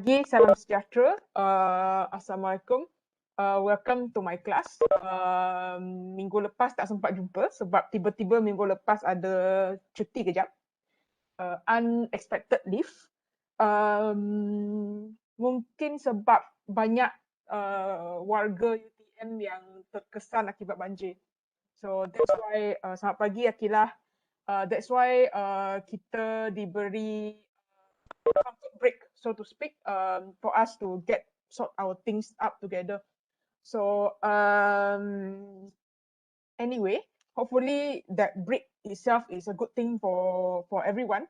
pagi, salam sejahtera. Assalamualaikum. Welcome to my class. Minggu lepas tak sempat jumpa sebab tiba-tiba minggu lepas ada cuti kejap. Unexpected leave. Mungkin sebab banyak warga UTM yang terkesan akibat banjir. So that's why, selamat pagi Akilah. That's why kita diberi comfort break, so to speak, for us to sort our things up together. So anyway, hopefully that break itself is a good thing for everyone.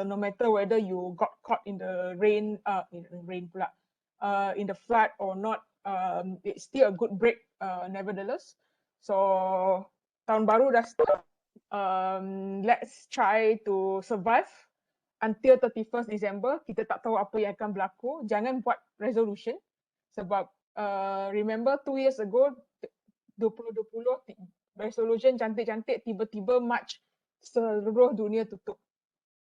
No matter whether you got caught in the rain, in the flood or not, it's still a good break, nevertheless. So tahun baru dah start. Let's try to survive until 31st December. Kita tak tahu apa yang akan berlaku. Jangan buat resolution sebab remember 2 years ago 2020 resolution cantik-cantik, tiba-tiba March seluruh dunia tutup.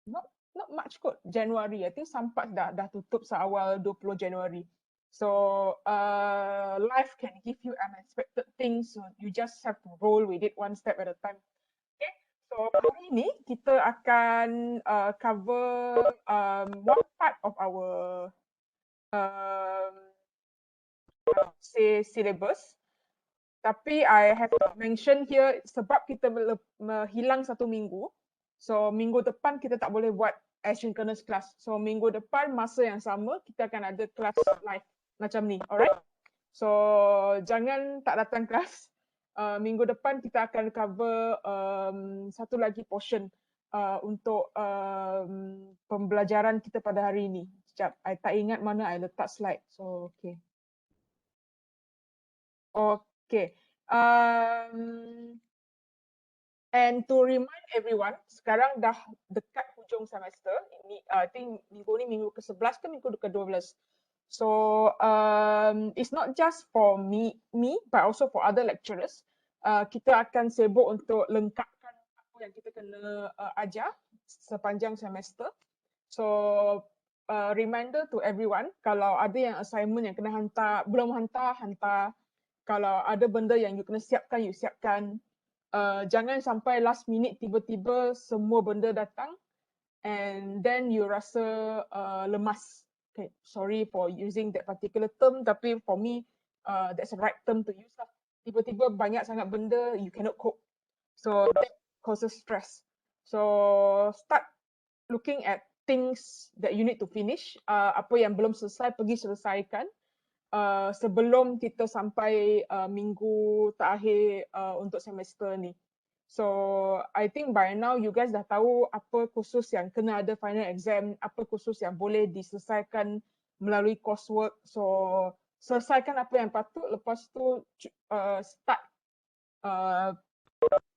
Not much kot, January. I think Sampat dah tutup seawal 20 Januari. So life can give you unexpected things. So you just have to roll with it one step at a time. Okay, so hari ini kita akan cover one part of our say syllabus. Tapi I have to mention here sebab kita hilang 1 minggu. So minggu depan kita tak boleh buat asynchronous class. So minggu depan masa yang sama kita akan ada kelas live macam ni. Alright. So jangan tak datang kelas. Minggu depan kita akan cover satu lagi portion untuk pembelajaran kita pada hari ini. Sekejap, I tak ingat mana I letak slide. So okay. Okay. And to remind everyone, sekarang dah dekat hujung semester. Ini, I think minggu ni minggu ke-11 ke minggu ke-12. So it's not just for me, but also for other lecturers. Kita akan sibuk untuk lengkapkan apa yang kita kena ajar sepanjang semester. So reminder to everyone, kalau ada yang assignment yang kena hantar, belum hantar. Kalau ada benda yang you kena siapkan, you siapkan. Jangan sampai last minute tiba-tiba semua benda datang and then you rasa lemas. Okay, sorry for using that particular term, tapi for me that's the right term to use lah. Tiba-tiba banyak sangat benda, you cannot cope. So that causes stress. So start looking at things that you need to finish. Apa yang belum selesai, pergi selesaikan. Sebelum kita sampai minggu terakhir untuk semester ni. So I think by now you guys dah tahu apa kursus yang kena ada final exam, apa kursus yang boleh diselesaikan melalui coursework. So selesaikan apa yang patut, lepas tu start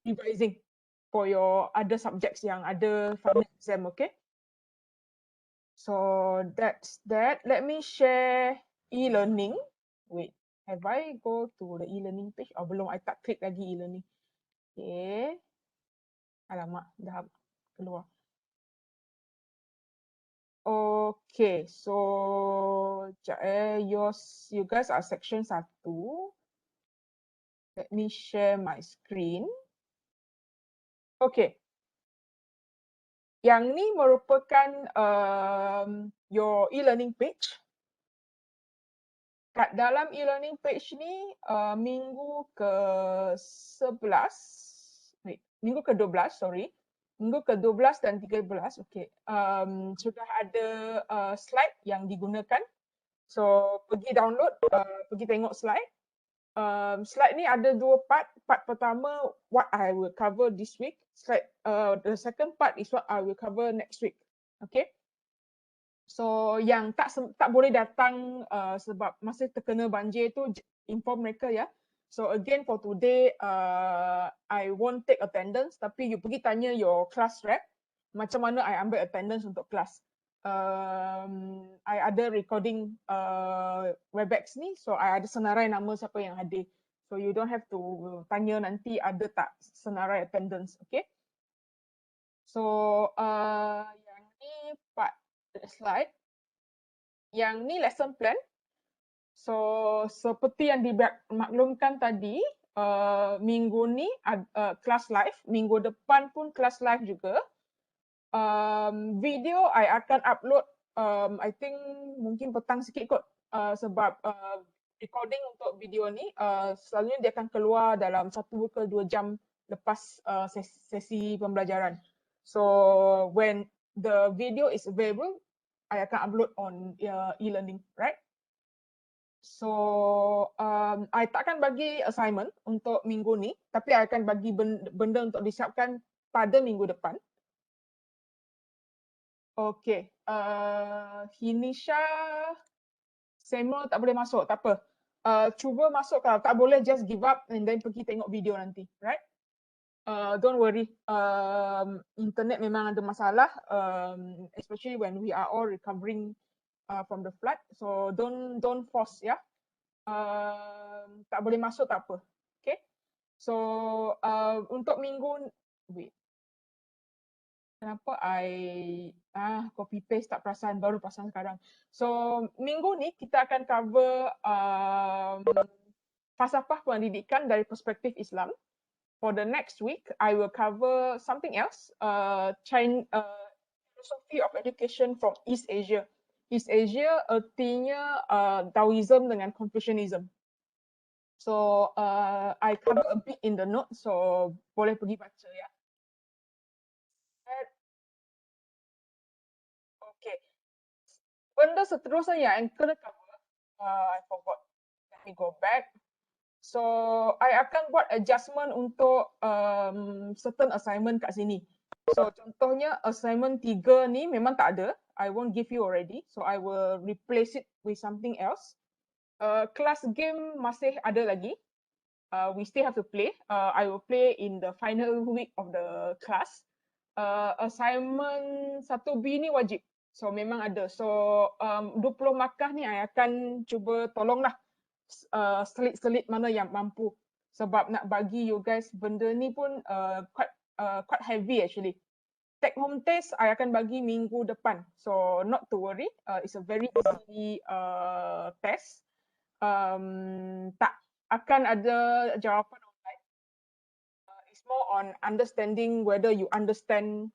revising for your other subjects yang ada final exam, okay? So that's that. Let me share e-learning. Wait, have I go to the e-learning page? Oh, belum, I tak klik lagi e-learning. Okay. Alamak, dah keluar. Okay, so you guys are section 1. Let me share my screen. Okay. Yang ni merupakan your e-learning page. Kat dalam e-learning page ni minggu ke-11, minggu ke-12, sorry. Minggu ke-12 dan 13, okay. Sudah ada slide yang digunakan. So pergi download, pergi tengok slide. Slide ni ada 2 part. Part pertama, what I will cover this week. Slide, the second part is what I will cover next week. Okay. So yang tak boleh datang sebab masih terkena banjir tu, inform mereka ya. So again for today, I won't take attendance, tapi you pergi tanya your class rep macam mana I ambil attendance untuk kelas. I ada recording Webex ni, so I ada senarai nama siapa yang hadir. So you don't have to tanya nanti ada tak senarai attendance, okay? So yang ni part slide. Yang ni lesson plan. So seperti yang dimaklumkan tadi, minggu ni kelas live, minggu depan pun kelas live juga. Video I akan upload I think mungkin petang sikit kot, sebab recording untuk video ni selalunya dia akan keluar dalam 1 ke 2 jam lepas sesi pembelajaran. So when the video is available, I akan upload on e-learning, right? So I takkan bagi assignment untuk minggu ni, tapi I akan bagi benda untuk disiapkan pada minggu depan. Okay, Hinisha, Samuel tak boleh masuk, tak apa. Cuba masuk, kalau tak boleh just give up and then pergi tengok video nanti, right? Don't worry, internet memang ada masalah, especially when we are all recovering from the flood. So don't force, ya. Tak boleh masuk, tak apa. Okay. So untuk minggu, wait. Kenapa copy paste tak perasan, baru perasan sekarang. So minggu ni kita akan cover falsafah pendidikan dari perspektif Islam. For the next week, I will cover something else, philosophy of education from East Asia. East Asia artinya Taoism dengan Confucianism. So I cover a bit in the note, so boleh pergi baca, ya. Okay. Benda seterusnya yang kena cover, I forgot. Let me go back. So I akan buat adjustment untuk certain assignment kat sini. So contohnya assignment 3 ni memang tak ada. I won't give you already. So I will replace it with something else. Class game masih ada lagi. We still have to play. I will play in the final week of the class. Assignment 1B ni wajib. So memang ada. So 20 markah ni I akan cuba tolonglah selit-selit mana yang mampu. Sebab nak bagi you guys benda ni pun quite heavy actually. Take home test I akan bagi minggu depan. So not to worry. It's a very easy test. Tak akan ada jawapan online. It's more on understanding whether you understand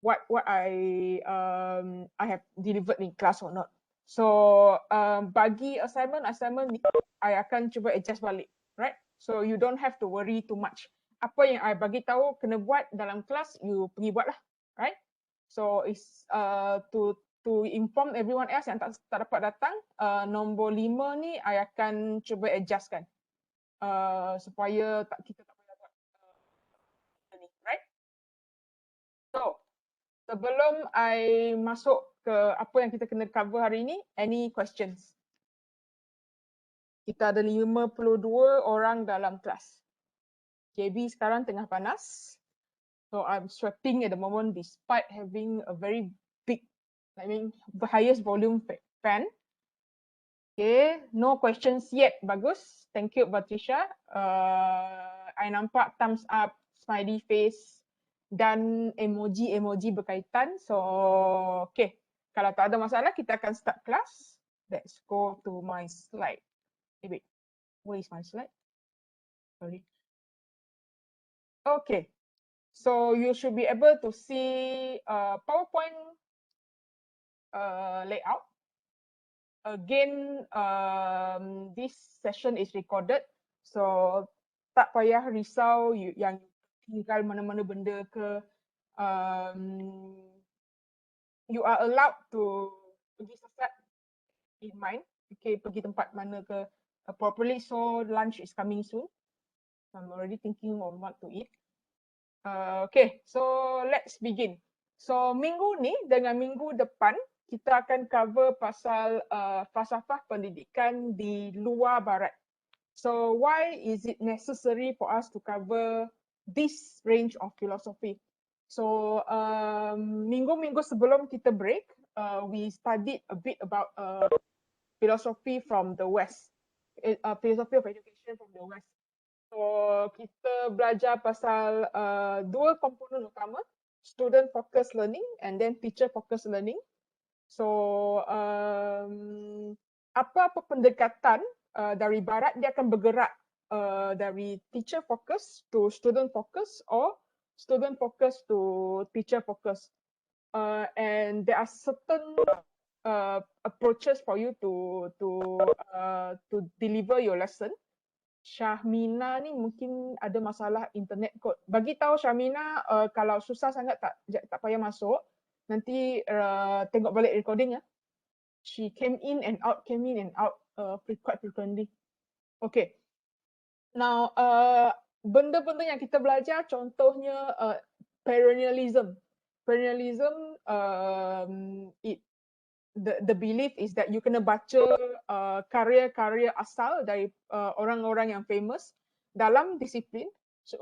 what I have delivered in class or not. So bagi assignment ni I akan cuba adjust balik, right? So you don't have to worry too much. Apa yang I bagi tahu kena buat dalam kelas, you pergi buat lah, right? So it's to inform everyone else yang tak dapat datang, nombor 5 ni I akan cuba adjustkan supaya kita tak boleh buat ni, right? So sebelum I masuk ke apa yang kita kena cover hari ini, any questions? Kita ada 52 orang dalam kelas. JB sekarang tengah panas. So I'm sweating at the moment despite having a very big, the highest volume fan. Okay, no questions yet. Bagus. Thank you, Patricia. I nampak thumbs up, smiley face dan emoji-emoji berkaitan. So, okay. Kalau tak ada masalah, kita akan start kelas. Let's go to my slide. Wait, where is my slide? Sorry. Okay. So, you should be able to see PowerPoint layout. Again, this session is recorded. So, tak payah risau yang tinggal mana-mana benda ke. You are allowed to pergi sesat in mind. Okay, pergi tempat mana ke properly. So lunch is coming soon. I'm already thinking of what to eat. Okay, so let's begin. So minggu ni dengan minggu depan kita akan cover pasal falsafah pendidikan di luar barat. So why is it necessary for us to cover this range of philosophy? So minggu-minggu sebelum kita break, we studied a bit about philosophy from the West, philosophy of education from the West. So kita belajar pasal dua komponen utama, student focused learning and then teacher focused learning. So apa-apa pendekatan dari barat dia akan bergerak dari teacher focus to student focus or student focus to teacher focus. And there are certain approaches for you to deliver your lesson. Syahmina ni mungkin ada masalah internet kot. Bagi tahu Syahmina kalau susah sangat tak payah masuk. Nanti tengok balik recording ya. She came in and out quite frequently. Okay. Now benda-benda yang kita belajar contohnya perennialism. Perennialism the belief is that you kena baca karya-karya asal dari orang-orang yang famous dalam disiplin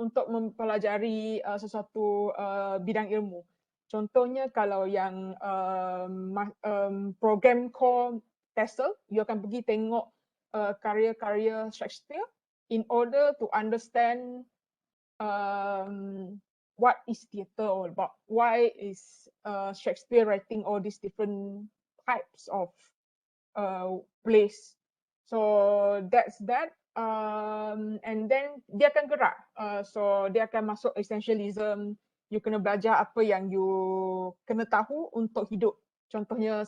untuk mempelajari sesuatu bidang ilmu. Contohnya kalau yang program core TESOL, you akan pergi tengok karya-karya Shakespeare in order to understand what is theatre all about. Why is Shakespeare writing all these different types of plays. So that's that. And then dia akan gerak. So dia akan masuk essentialism. You kena belajar apa yang you kena tahu untuk hidup. Contohnya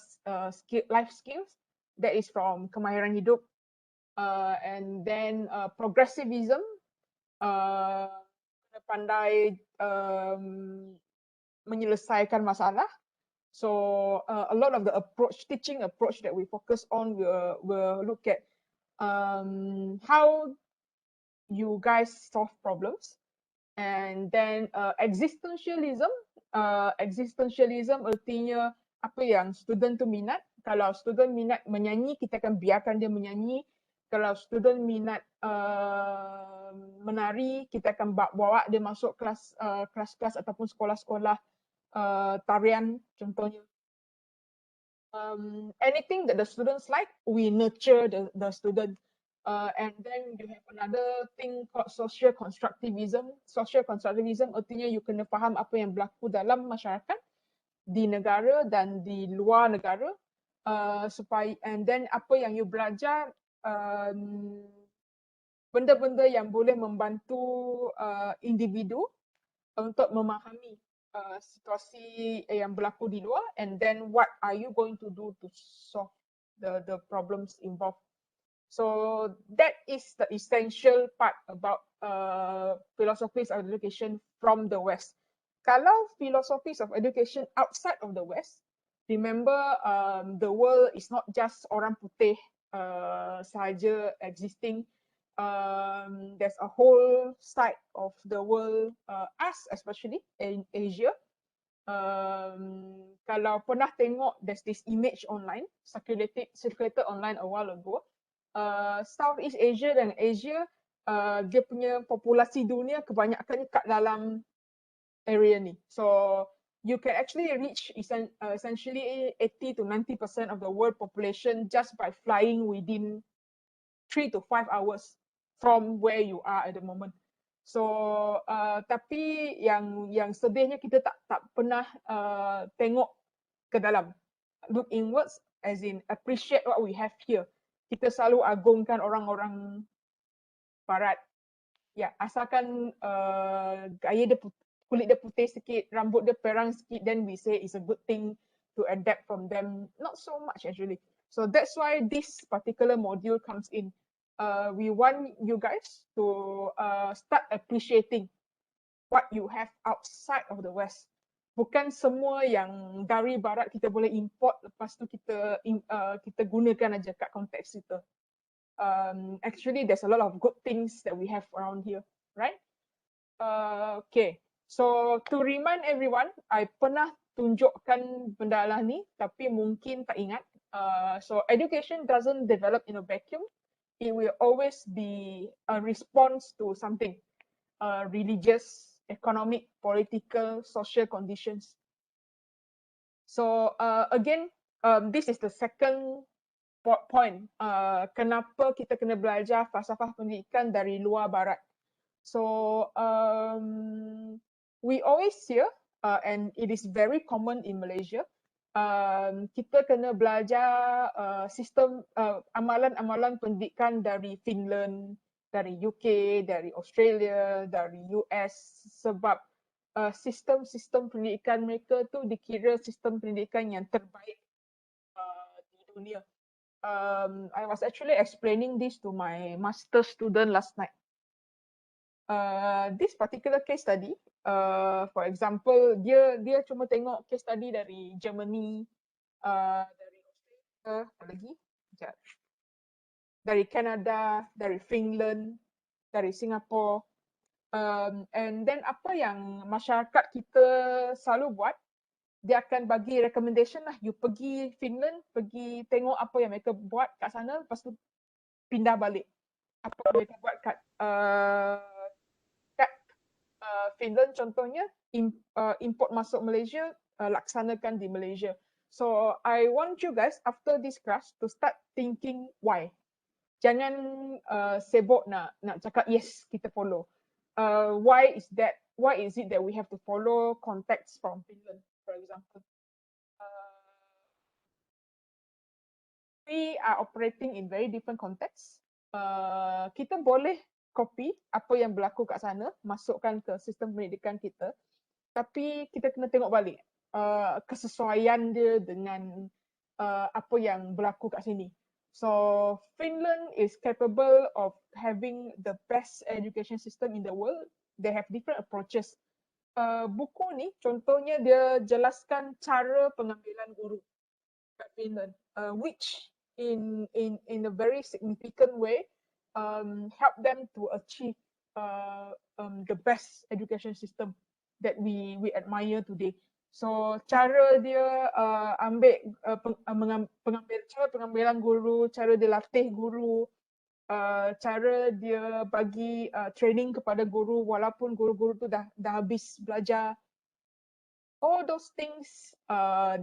life skills. That is from kemahiran hidup. And then progressivism. Kena pandai menyelesaikan masalah. So a lot of the teaching approach that we focus on will look at how you guys solve problems. And then existentialism. Existentialism artinya apa yang student tu minat. Kalau student minat menyanyi, kita akan biarkan dia menyanyi. Kalau student minat menari, kita akan bawa dia masuk kelas-kelas ataupun sekolah-sekolah tarian contohnya. Anything that the students like, we nurture the student. And then you have another thing called social constructivism. Social constructivism artinya you kena faham apa yang berlaku dalam masyarakat, di negara dan di luar negara. Supaya and then apa yang you belajar, benda-benda yang boleh membantu individu untuk memahami situasi yang berlaku di luar, and then what are you going to do to solve the problems involved. So that is the essential part about philosophies of education from the West. Kalau philosophies of education outside of the West, remember the world is not just orang putih sahaja existing. There's a whole side of the world, us especially in Asia. Kalau pernah tengok, there's this image online, circulated online a while ago. Southeast Asia dan Asia, dia punya populasi dunia kebanyakannya kat dalam area ni. So you can actually reach essentially 80 to 90% of the world population just by flying within 3 to 5 hours from where you are at the moment. So tapi yang sedihnya kita tak pernah tengok ke dalam, look inwards, as in appreciate what we have here. Kita selalu agungkan orang-orang barat. Ya, asalkan gaya dia kulit dia putih sikit, rambut dia perang sikit, then we say it's a good thing to adapt from them. Not so much actually. So that's why this particular module comes in. We want you guys to start appreciating what you have outside of the West. Bukan semua yang dari barat kita boleh import, lepas tu kita gunakan aja kat konteks kita. Actually, there's a lot of good things that we have around here, right? Okay, so to remind everyone, I pernah tunjukkan benda lah ni, tapi mungkin tak ingat. So education doesn't develop in a vacuum. It will always be a response to something, religious, economic, political, social conditions. So again, this is the second point. Kenapa kita kena belajar falsafah pendidikan dari luar barat? So we always hear, and it is very common in Malaysia, kita kena belajar sistem amalan-amalan pendidikan dari Finland, dari UK, dari Australia, dari US sebab sistem-sistem pendidikan mereka tu dikira sistem pendidikan yang terbaik di dunia. I was actually explaining this to my master student last night. This particular case study, for example, dia cuma tengok case study dari Germany, dari Australia, apa lagi? Sekejap. Dari Canada, dari Finland, dari Singapore. And then apa yang masyarakat kita selalu buat, dia akan bagi recommendation lah. You pergi Finland, pergi tengok apa yang mereka buat kat sana, lepas tu pindah balik. Apa yang mereka buat kat Finland contohnya, import masuk Malaysia, laksanakan di Malaysia. So I want you guys after this class to start thinking why. Jangan sibuk nak cakap yes kita follow. Why is that? Why is it that we have to follow context from Finland, for example? We are operating in very different contexts. Kita boleh copy apa yang berlaku kat sana, masukkan ke sistem pendidikan kita, tapi kita kena tengok balik kesesuaian dia dengan apa yang berlaku kat sini. So Finland is capable of having the best education system in the world. They have different approaches. Buku ni contohnya dia jelaskan cara pengambilan guru kat Finland, which in a very significant way help them to achieve the best education system that we admire today. So cara dia pengambilan guru, cara dia latih guru, cara dia bagi training kepada guru walaupun guru-guru tu dah habis belajar. All those things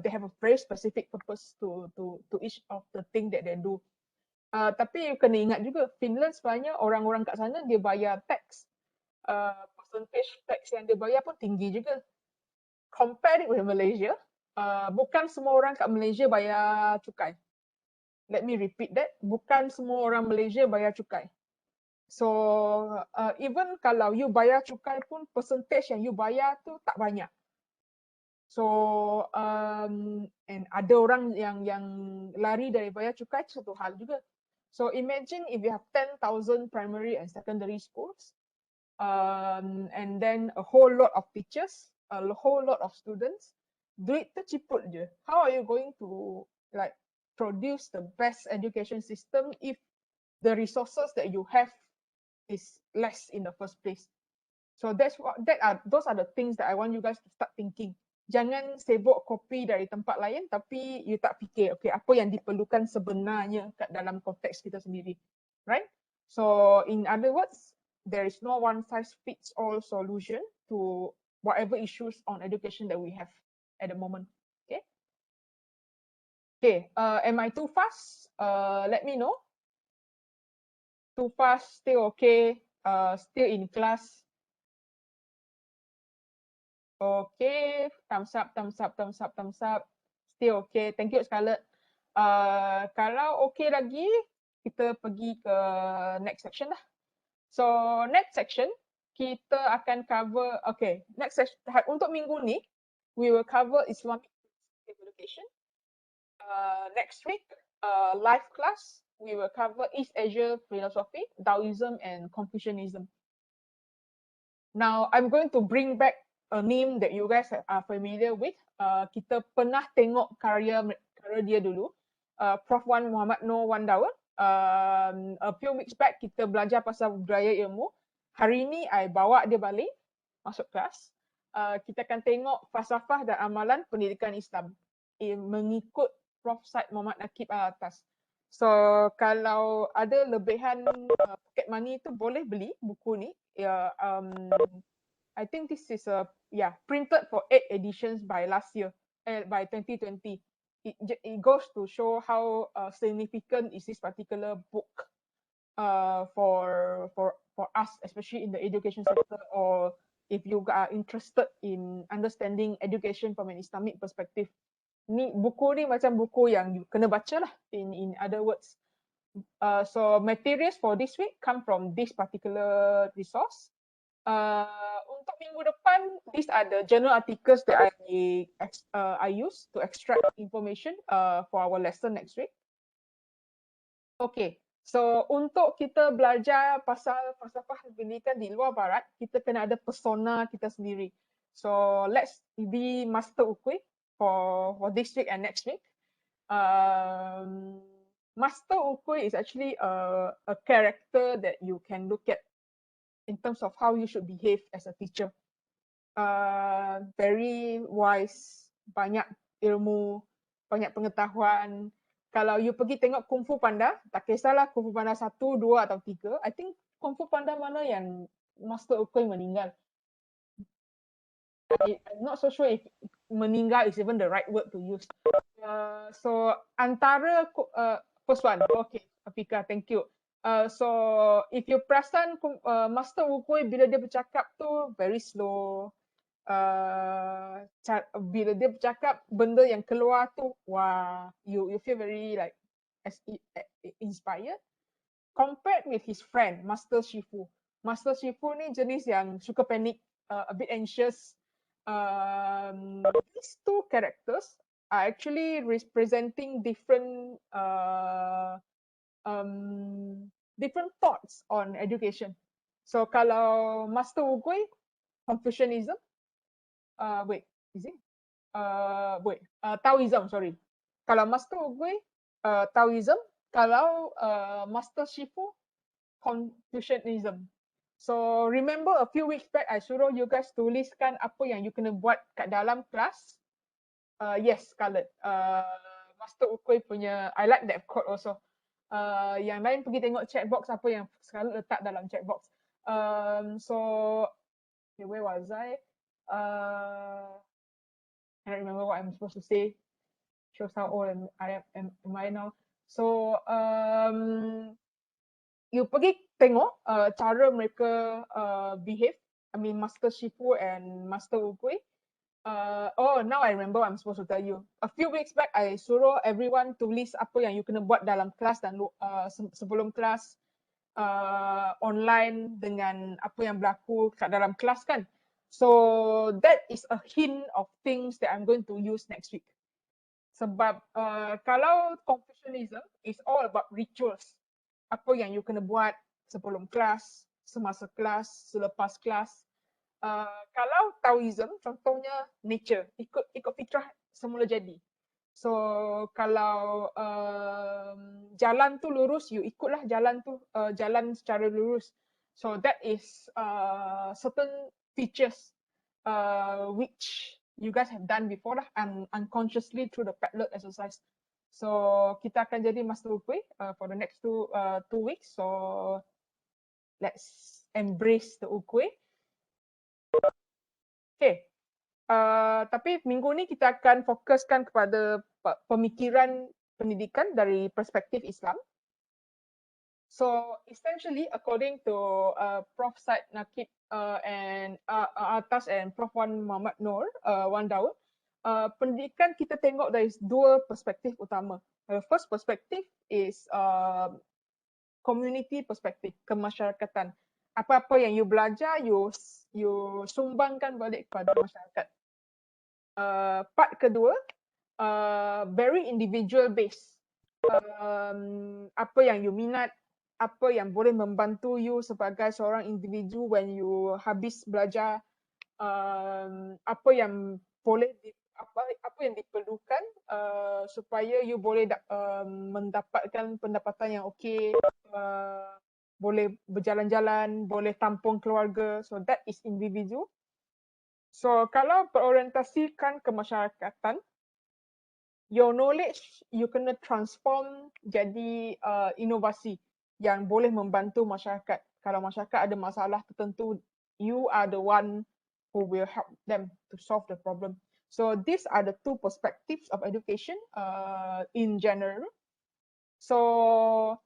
they have a very specific purpose to each of the thing that they do. Tapi you kena ingat juga Finland sebenarnya orang-orang kat sana dia bayar tax. Percentage tax yang dia bayar pun tinggi juga. Compare it with Malaysia, bukan semua orang kat Malaysia bayar cukai. Let me repeat that, bukan semua orang Malaysia bayar cukai. So even kalau you bayar cukai pun percentage yang you bayar tu tak banyak. So and ada orang yang lari dari bayar cukai, satu hal juga. So imagine if you have 10,000 primary and secondary schools, and then a whole lot of teachers, a whole lot of students, duit tu ciput je. How are you going to like produce the best education system if the resources that you have is less in the first place? So those are the things that I want you guys to start thinking. Jangan sibuk copy dari tempat lain tapi you tak fikir okay apa yang diperlukan sebenarnya kat dalam konteks kita sendiri, right? So in other words, there is no one size fits all solution to whatever issues on education that we have at the moment. Okay. Okay. Am I too fast? Let me know. Too fast? Still okay? Still in class? Okay, thumbs up, thumbs up, thumbs up, thumbs up. Still okay. Thank you, Scarlett. Kalau okay lagi, kita pergi ke next section lah. So next section, kita akan cover, okay, next section, untuk minggu ni, we will cover Islamic education. Next week, live class, we will cover East Asia philosophy, Taoism and Confucianism. Now, I'm going to bring back a name that you guys are familiar with. Kita pernah tengok karya dia dulu, Prof. Wan Muhammad Noor Wandawa. A few weeks back kita belajar pasal budaya ilmu. Hari ini I bawa dia balik masuk kelas. Kita akan tengok falsafah dan amalan pendidikan Islam mengikut Prof. Said Muhammad Nakib atas. So kalau ada lebihan pocket money tu boleh beli buku ni. I think this is printed for 8 editions by last year, by 2020. It goes to show how significant is this particular book for us, especially in the education sector, or if you are interested in understanding education from an Islamic perspective. ni buku ni macam buku yang you kena baca lah, in other words. So materials for this week come from this particular resource. Untuk minggu depan, these are the journal articles that I use to extract information for our lesson next week. Okay, so untuk kita belajar pasal falsafah pendidikan di luar barat, kita kena ada persona kita sendiri. So let's be master ukui for this week and next week. Master ukui is actually a character that you can look at in terms of how you should behave as a teacher. Very wise, banyak ilmu, banyak pengetahuan. Kalau you pergi tengok Kung Fu Panda, tak kisahlah Kung Fu Panda 1, 2 atau 3. I think Kung Fu Panda mana yang Master Ukui meninggal. I'm not so sure if meninggal is even the right word to use. So antara first one, okay, Afika, thank you. So if you perasan Master Ukui bila dia bercakap tu very slow. Bila dia bercakap benda yang keluar tu, wah, you feel very like inspired. Compared with his friend Master Shifu. Master Shifu ni jenis yang suka panik, a bit anxious. These two characters are actually representing different different thoughts on education. So kalau Master Ukui, Confucianism. Taoism, sorry. Kalau Master Ukui, Taoism. Kalau Master Shifu, Confucianism. So remember a few weeks back, I suruh you guys tuliskan apa yang you kena buat kat dalam kelas. Yes, Scarlett. Master Ukui punya, I like that quote also. Yang lain pergi tengok chat box apa yang Scarlett letak dalam chat box. So, okay, where was I? I don't remember what I'm supposed to say. Shows how old am I now. So you pergi tengok cara mereka behave. I mean Master Shifu and Master Ukui. Oh, now I remember what I'm supposed to tell you. A few weeks back, I suruh everyone tulis apa yang you kena buat dalam kelas dan sebelum kelas online dengan apa yang berlaku kat dalam kelas kan. So that is a hint of things that I'm going to use next week. Sebab kalau Confucianism is all about rituals. Apa yang you kena buat sebelum kelas, semasa kelas, selepas kelas. Kalau Taoism, contohnya nature, ikut fitrah semula jadi. So kalau jalan tu lurus, you ikutlah jalan tu, jalan secara lurus. So that is certain features which you guys have done before lah, unconsciously through the Padlet exercise. So kita akan jadi Master Ukui for the next two weeks. So let's embrace the Ukui. Okay. Tapi minggu ni kita akan fokuskan kepada pemikiran pendidikan dari perspektif Islam. So essentially, according to Prof. Said Nakib and Atas and Prof. Wan Muhammad Noor, Wan Daud, pendidikan kita tengok dari dua perspektif utama. The first perspective is community perspective, kemasyarakatan. Apa-apa yang you belajar, you sumbangkan balik kepada masyarakat. Part kedua, very individual based. Apa yang you minat, apa yang boleh membantu you sebagai seorang individu when you habis belajar, apa yang boleh apa yang diperlukan supaya you boleh mendapatkan pendapatan yang okey, boleh berjalan-jalan, boleh tampung keluarga. So that is individu. So kalau berorientasikan kemasyarakatan, your knowledge you kena transform jadi inovasi yang boleh membantu masyarakat. Kalau masyarakat ada masalah tertentu, you are the one who will help them to solve the problem. So these are the two perspectives of education in general. So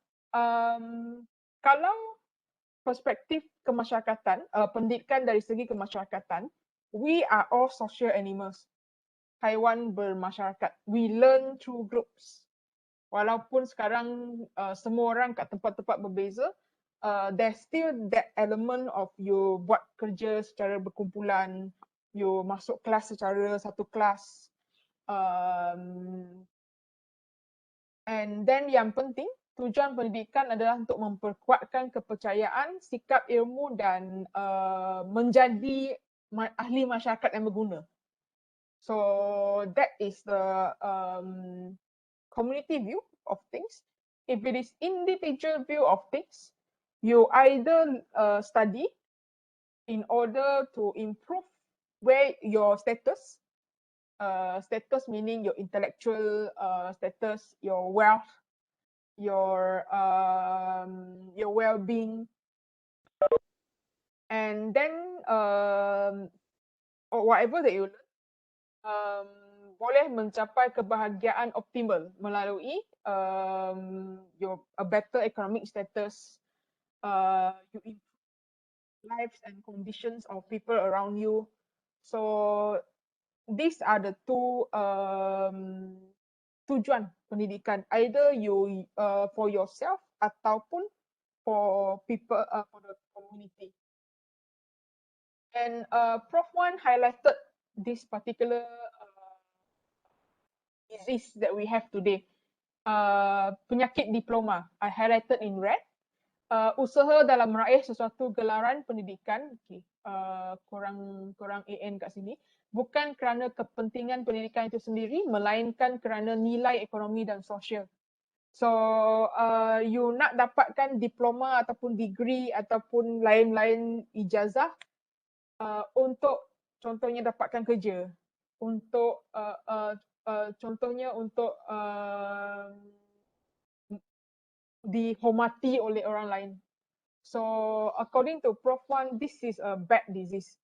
kalau perspektif kemasyarakatan, pendidikan dari segi kemasyarakatan, we are all social animals. haiwan bermasyarakat. We learn through groups. Walaupun sekarang semua orang kat tempat-tempat berbeza, there's still that element of you buat kerja secara berkumpulan, you masuk kelas secara satu kelas. And then yang penting, tujuan pendidikan adalah untuk memperkuatkan kepercayaan, sikap ilmu dan menjadi ahli masyarakat yang berguna. So that is the community view of things. If it is individual view of things, you either study in order to improve where your status, status meaning your intellectual status, your wealth, your well-being, and then or whatever that you learn, boleh mencapai kebahagiaan optimal melalui a better economic status, you improve lives and conditions of people around you. So these are the two tujuan pendidikan, either you for yourself ataupun for people, for the community. And Prof. Wan highlighted this particular disease that we have today, penyakit diploma. I highlighted in red. Usaha dalam meraih sesuatu gelaran pendidikan, okay, korang AN kat sini, bukan kerana kepentingan pendidikan itu sendiri, melainkan kerana nilai ekonomi dan sosial. So you nak dapatkan diploma ataupun degree ataupun lain-lain ijazah untuk contohnya dapatkan kerja, untuk contohnya untuk dihormati oleh orang lain. So according to Prof. Wan, this is a bad disease.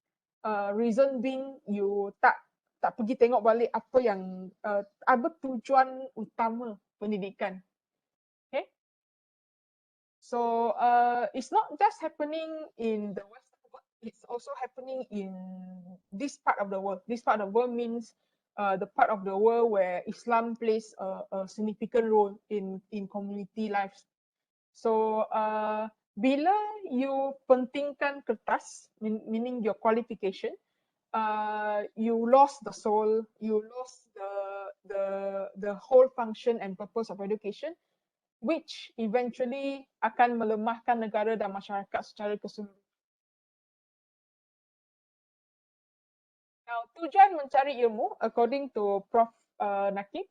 Reason being you tak pergi tengok balik apa yang apa tujuan utama pendidikan. Okay. So it's not just happening in the Western world, it's also happening in this part of the world. This part of the world means the part of the world where Islam plays a significant role in community lives. So bila you pentingkan kertas, meaning your qualification, you lost the soul, you lost the whole function and purpose of education, which eventually akan melemahkan negara dan masyarakat secara keseluruhan. Now, tujuan mencari ilmu, according to Prof. Nakib,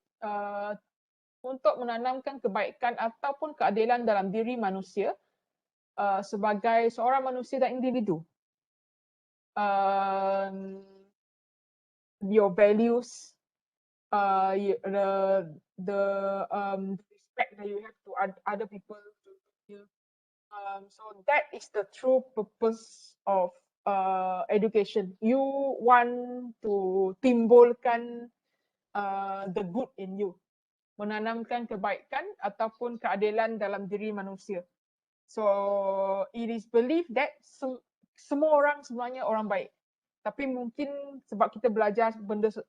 untuk menanamkan kebaikan ataupun keadilan dalam diri manusia sebagai seorang manusia dan individu. Your values, the respect that you have to other people. So that is the true purpose of education. You want to timbulkan the good in you, menanamkan kebaikan ataupun keadilan dalam diri manusia. So it is believed that semua orang sebenarnya orang baik. Tapi mungkin sebab kita belajar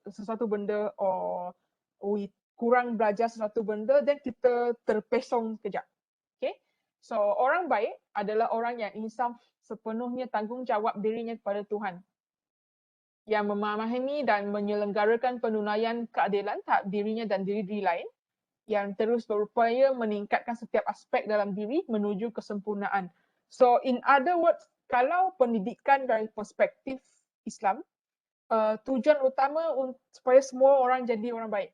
sesuatu benda or we kurang belajar sesuatu benda, then kita terpesong kejap. Okay? So orang baik adalah orang yang insaf sepenuhnya tanggungjawab dirinya kepada Tuhan, yang memahami dan menyelenggarakan penunaian keadilan terhadap dirinya dan diri-diri lain, yang terus berupaya meningkatkan setiap aspek dalam diri menuju kesempurnaan. So in other words, kalau pendidikan dari perspektif Islam, tujuan utama supaya semua orang jadi orang baik.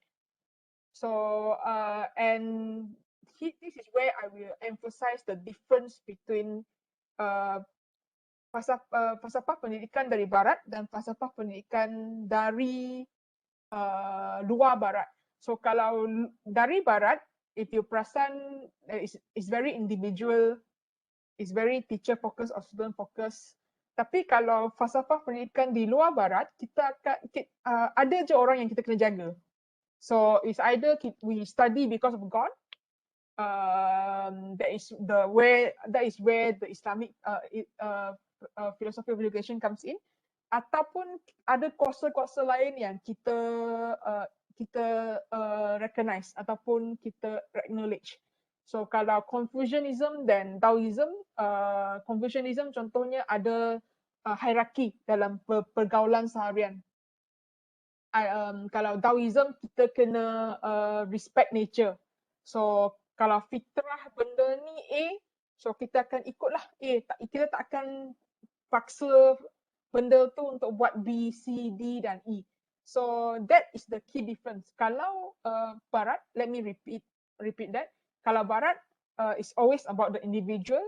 So and this is where I will emphasize the difference between falsafah pendidikan dari Barat dan falsafah pendidikan dari luar Barat. So kalau dari Barat, if you perasan, it's very individual, it's very teacher focus or student focus. Tapi kalau falsafah pendidikan di luar Barat, kita akan ada je orang yang kita kena jaga. So it's either we study because of God, that is where the Islamic philosophy of education comes in. ataupun ada kuasa-kuasa lain yang kita recognize ataupun kita acknowledge. So kalau Confucianism dan Taoism, Confucianism contohnya ada hierarki dalam pergaulan seharian. Kalau Taoism kita kena respect nature. So kalau fitrah benda ni A, so kita akan ikutlah A. Kita tak akan paksa benda tu untuk buat B, C, D dan E. So that is the key difference. Kalau Barat, let me repeat that. Kalau Barat, it's always about the individual,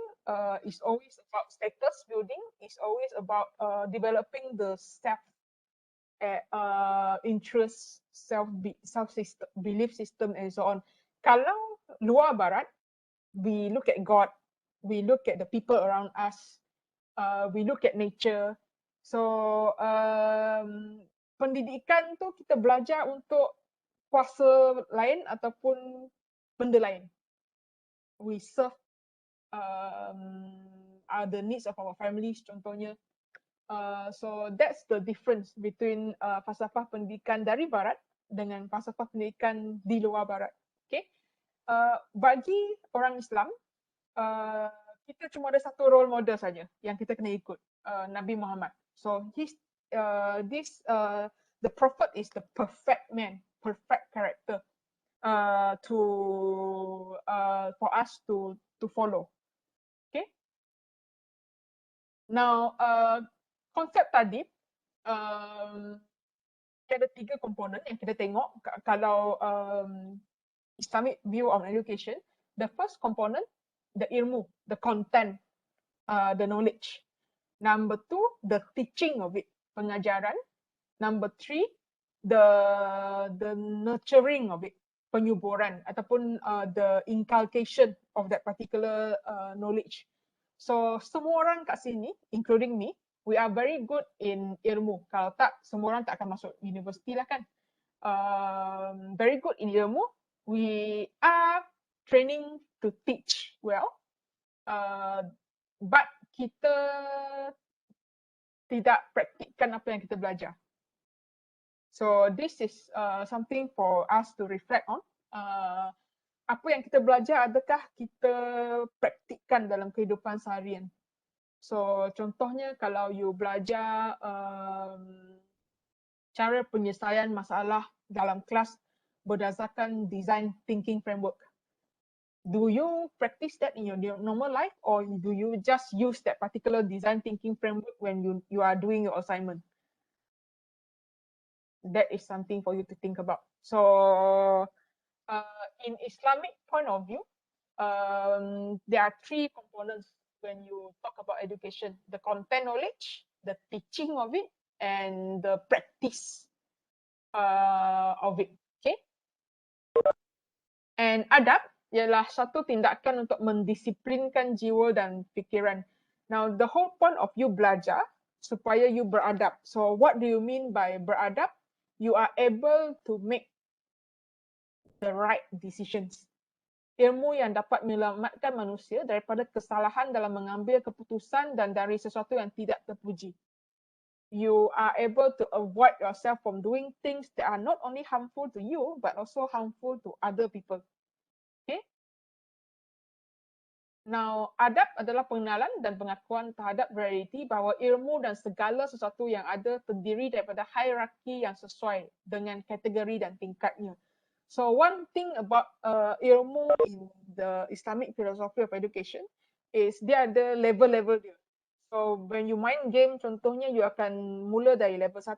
it's always about status building, it's always about developing the self interest, self system, belief system and so on. Kalau luar Barat, we look at God, we look at the people around us, we look at nature. So pendidikan tu kita belajar untuk kuasa lain ataupun benda lain. We serve the needs of our families contohnya. So that's the difference between falsafah pendidikan dari Barat dengan falsafah pendidikan di luar Barat. Okay? Bagi orang Islam, kita cuma ada satu role model saja yang kita kena ikut, Nabi Muhammad. So the prophet is the perfect man, perfect character for us to follow. Okay. Now konsep tadi ada 3 komponen yang kita tengok kalau Islamic view of education. The first component, the ilmu, the content, the knowledge. Number 2, the teaching of it, pengajaran. Number 3, the nurturing of it, penyuburan ataupun the inculcation of that particular knowledge. So semua orang kat sini, including me, we are very good in ilmu. Kalau tak, semua orang tak akan masuk universiti lah kan. Very good in ilmu. We are training to teach well, but kita tidak praktikkan apa yang kita belajar. So this is something for us to reflect on. Apa yang kita belajar, adakah kita praktikkan dalam kehidupan seharian? So contohnya kalau you belajar cara penyelesaian masalah dalam kelas berdasarkan design thinking framework. Do you practice that in your normal life, or do you just use that particular design thinking framework when you are doing your assignment? That is something for you to think about. So in Islamic point of view, there are 3 components when you talk about education: the content knowledge, the teaching of it, and the practice of it. Okay. And adab ialah satu tindakan untuk mendisiplinkan jiwa dan fikiran. Now, the whole point of you belajar supaya you beradab. So, what do you mean by beradab? You are able to make the right decisions. Ilmu yang dapat menyelamatkan manusia daripada kesalahan dalam mengambil keputusan dan dari sesuatu yang tidak terpuji. You are able to avoid yourself from doing things that are not only harmful to you, but also harmful to other people. Okay? Now, adab adalah pengenalan dan pengakuan terhadap realiti bahawa ilmu dan segala sesuatu yang ada terdiri daripada hierarki yang sesuai dengan kategori dan tingkatnya. So, one thing about ilmu in the Islamic philosophy of education is dia ada level-level dia. So when you main game, contohnya you akan mula dari level 1,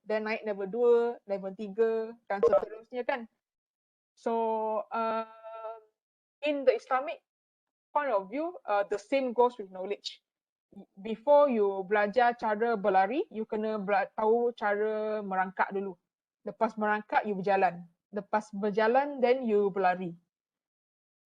then naik level 2, level 3 dan seterusnya kan. So in the Islamic point of view, the same goes with knowledge. Before you belajar cara berlari, you kena tahu cara merangkak dulu. Lepas merangkak, you berjalan. Lepas berjalan, then you berlari.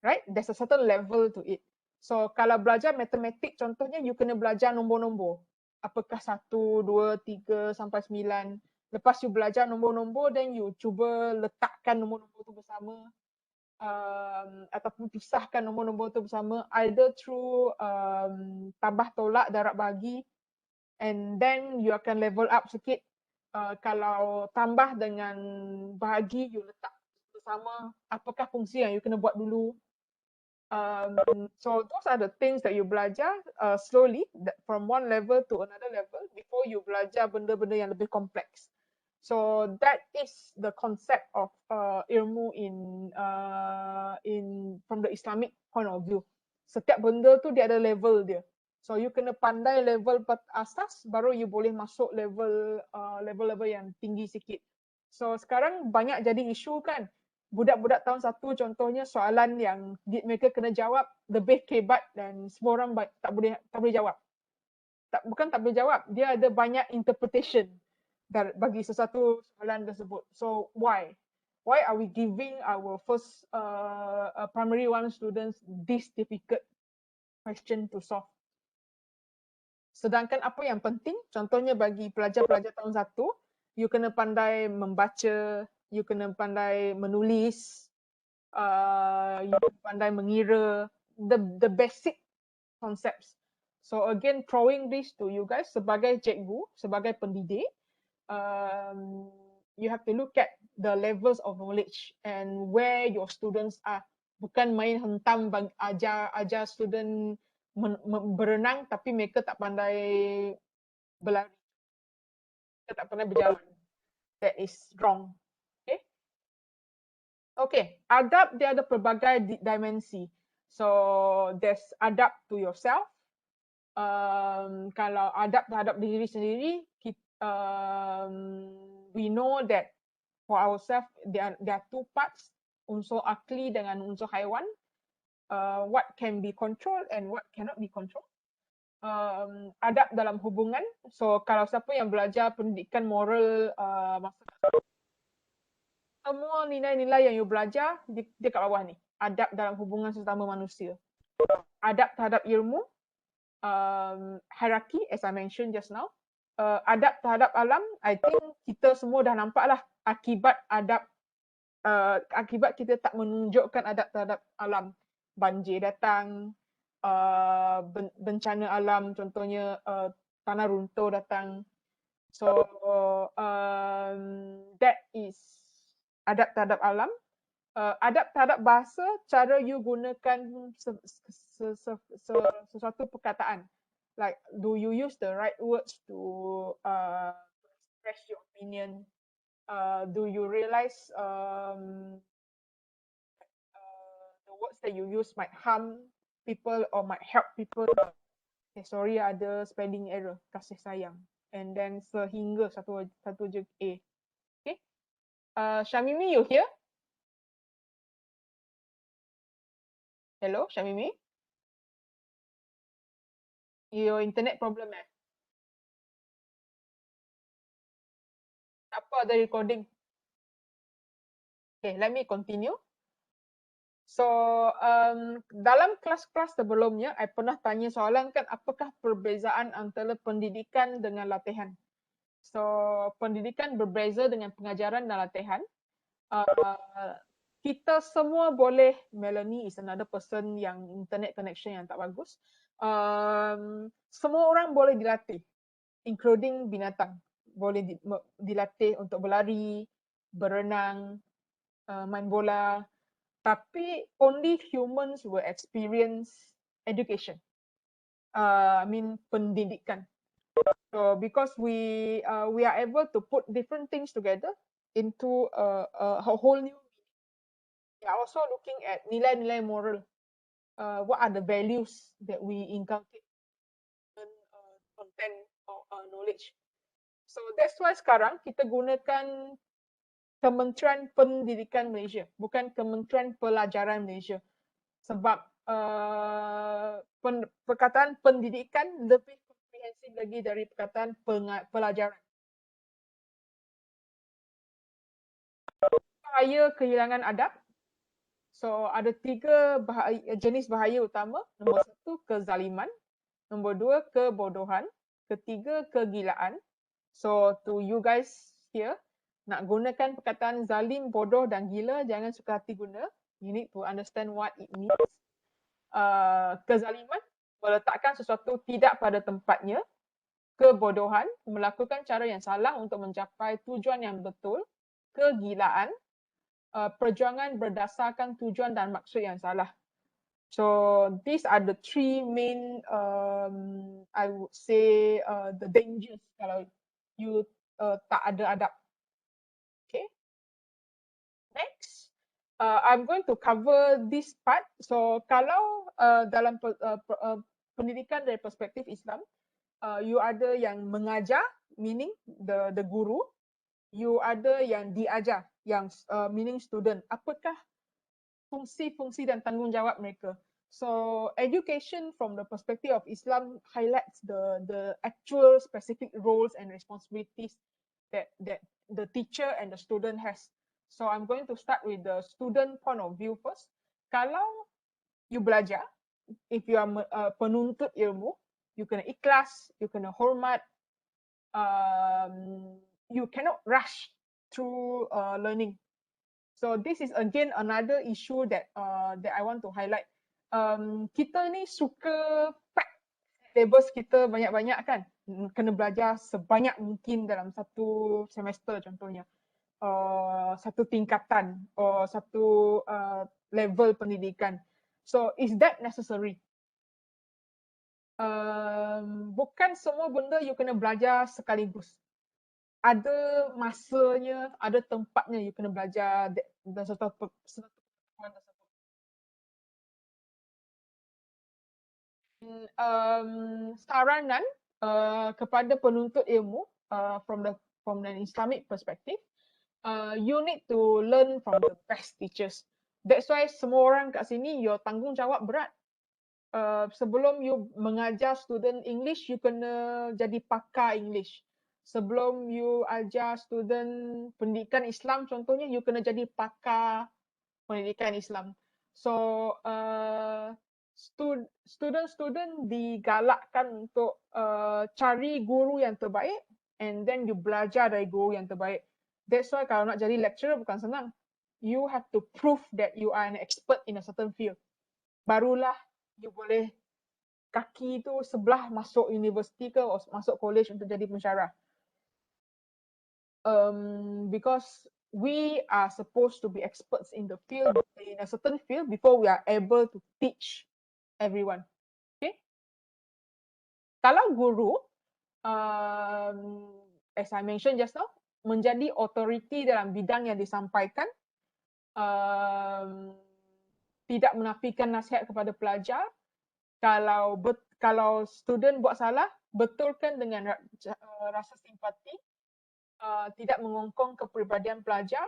Right? There's a certain level to it. So kalau belajar matematik contohnya you kena belajar nombor-nombor. Apakah 1, 2, 3 sampai 9. Lepas you belajar nombor-nombor then you cuba letakkan nombor-nombor tu bersama ataupun pisahkan nombor-nombor tu bersama either through tambah tolak darab bagi and then you akan level up sikit. Kalau tambah dengan bahagi, you letak bersama apakah fungsi yang you kena buat dulu. So those are the things that you belajar slowly from one level to another level before you belajar benda-benda yang lebih kompleks. So that is the concept of ilmu in from the Islamic point of view. Setiap benda tu dia ada level dia. So you kena pandai level asas baru you boleh masuk level yang tinggi sikit. So sekarang banyak jadi isu kan. Budak-budak tahun 1 contohnya soalan yang mereka kena jawab lebih kebat dan semua orang tak boleh jawab. Bukan tak boleh jawab, dia ada banyak interpretation bagi sesuatu soalan tersebut. So why? Why are we giving our first primary 1 students this difficult question to solve? Sedangkan apa yang penting, contohnya bagi pelajar-pelajar tahun 1, you kena pandai membaca, you kena pandai menulis, you kena pandai mengira, the basic concepts. So again, throwing this to you guys sebagai cikgu, sebagai pendidik, you have to look at the levels of knowledge and where your students are. Bukan main hentam ajar student berenang tapi mereka tak pandai berlari, mereka tak pandai berjalan. That is wrong. Okay. Okay, adab dia ada pelbagai dimensi. So there's adab to yourself. Kalau adab terhadap diri sendiri, we know that for ourselves there are 2 parts, unsur akli dengan unsur haiwan. What can be controlled and what cannot be controlled. Adab dalam hubungan. So kalau siapa yang belajar pendidikan moral masa semua nilai-nilai yang you belajar dia kat bawah ni. Adab dalam hubungan sesama manusia. Adab terhadap ilmu, hierarchy as I mentioned just now. Adab terhadap alam, I think kita semua dah nampak lah akibat kita tak menunjukkan adab terhadap alam. Banjir datang, bencana alam contohnya tanah runtuh datang. So that is adab terhadap alam. Adab terhadap bahasa, cara you gunakan sesuatu perkataan. Like, do you use the right words to express your opinion? Do you realize the words that you use might harm people or might help people? Okay, sorry ada spelling error, kasih sayang. And then sehingga satu je A. Okay. Syamimi, you here? Hello, Syamimi? Your internet problem apa ada recording? Okay, let me continue. So, dalam kelas-kelas sebelumnya, I pernah tanya soalan kan, apakah perbezaan antara pendidikan dengan latihan? So, pendidikan berbeza dengan pengajaran dan latihan. Kita semua boleh, Melanie is another person yang internet connection yang tak bagus. Semua orang boleh dilatih, including binatang. Boleh dilatih untuk berlari, berenang, main bola. Tapi only humans will experience education. I mean pendidikan. So because we are able to put different things together into a whole new. We are also looking at nilai-nilai moral. What are the values that we inculcate in content or knowledge. So that's why sekarang kita gunakan Kementerian Pendidikan Malaysia, bukan Kementerian Pelajaran Malaysia. Sebab perkataan pendidikan lebih komprehensif lagi dari perkataan pelajaran. Bahaya kehilangan adab. So ada 3 jenis bahaya utama. Nombor 1, kezaliman. Nombor 2, kebodohan. Ketiga, kegilaan. So to you guys here, nak gunakan perkataan zalim, bodoh dan gila, jangan suka hati guna. You need to understand what it means. Kezaliman, meletakkan sesuatu tidak pada tempatnya. kebodohan, melakukan cara yang salah untuk mencapai tujuan yang betul, kegilaan, perjuangan berdasarkan tujuan dan maksud yang salah. So these are the three main, I would say, the dangers kalau you tak ada adab. Okay. Next, I'm going to cover this part. So kalau dalam pendidikan dari perspektif Islam, you ada yang mengajar, meaning the guru. You ada yang diajar, yang meaning student. Apakah fungsi-fungsi dan tanggungjawab mereka? So education from the perspective of Islam highlights the actual specific roles and responsibilities that the teacher and the student has. So I'm going to start with the student point of view first. Kalau you belajar, if you are penuntut ilmu, you kena ikhlas, you kena hormat, you cannot rush through learning. So this is again another issue that I want to highlight. Kita ni suka pack syllabus kita banyak-banyak kan, kena belajar sebanyak mungkin dalam satu semester contohnya, satu tingkatan, satu level pendidikan. So is that necessary? Bukan semua benda you kena belajar sekaligus. Ada masanya, ada tempatnya you kena belajar dan satu pengetahuan tersebut. Saranan kepada penuntut ilmu from an Islamic perspective, you need to learn from the best teachers. That's why semua orang kat sini your tanggungjawab berat. Sebelum you mengajar student English, you kena jadi pakar English. Sebelum you ajar student pendidikan Islam contohnya, you kena jadi pakar pendidikan Islam. So student digalakkan untuk cari guru yang terbaik and then you belajar dari guru yang terbaik. That's why kalau nak jadi lecturer bukan senang. You have to prove that you are an expert in a certain field. Barulah you boleh kaki tu sebelah masuk universiti ke masuk college untuk jadi pensyarah. Because we are supposed to be experts in the field, in a certain field, before we are able to teach everyone. Okay? Kalau guru, as I mentioned just now, menjadi authority dalam bidang yang disampaikan, tidak menafikan nasihat kepada pelajar. Kalau student buat salah, betulkan dengan rasa simpati, tidak mengongkong kepribadian pelajar,